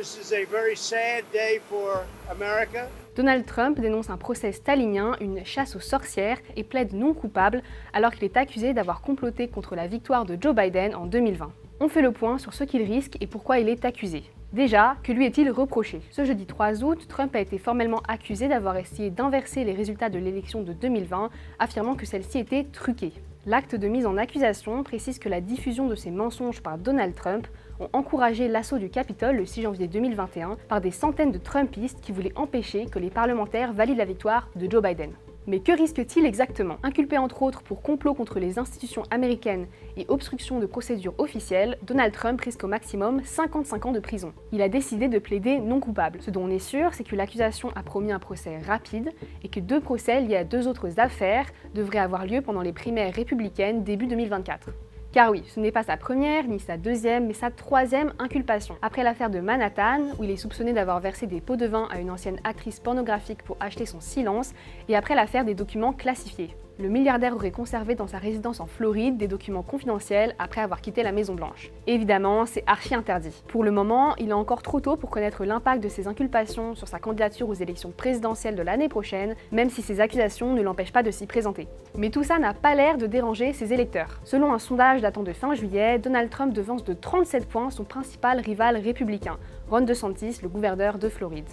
This is a very sad day for America. Donald Trump dénonce un procès stalinien, une chasse aux sorcières, et plaide non coupable alors qu'il est accusé d'avoir comploté contre la victoire de Joe Biden en 2020. On fait le point sur ce qu'il risque et pourquoi il est accusé. Déjà, que lui est-il reproché? Ce jeudi 3 août, Trump a été formellement accusé d'avoir essayé d'inverser les résultats de l'élection de 2020, affirmant que celle-ci était truquée. L'acte de mise en accusation précise que la diffusion de ces mensonges par Donald Trump ont encouragé l'assaut du Capitole le 6 janvier 2021 par des centaines de Trumpistes qui voulaient empêcher que les parlementaires valident la victoire de Joe Biden. Mais que risque-t-il exactement? Inculpé entre autres pour complot contre les institutions américaines et obstruction de procédures officielles, Donald Trump risque au maximum 55 ans de prison. Il a décidé de plaider non coupable. Ce dont on est sûr, c'est que l'accusation a promis un procès rapide et que 2 procès liés à 2 autres affaires devraient avoir lieu pendant les primaires républicaines début 2024. Car oui, ce n'est pas sa première, ni sa deuxième, mais sa 3e inculpation. Après l'affaire de Manhattan, où il est soupçonné d'avoir versé des pots de vin à une ancienne actrice pornographique pour acheter son silence, et après l'affaire des documents classifiés. Le milliardaire aurait conservé dans sa résidence en Floride des documents confidentiels après avoir quitté la Maison-Blanche. Évidemment, c'est archi interdit. Pour le moment, il est encore trop tôt pour connaître l'impact de ces inculpations sur sa candidature aux élections présidentielles de l'année prochaine, même si ces accusations ne l'empêchent pas de s'y présenter. Mais tout ça n'a pas l'air de déranger ses électeurs. Selon un sondage datant de fin juillet, Donald Trump devance de 37 points son principal rival républicain, Ron DeSantis, le gouverneur de Floride.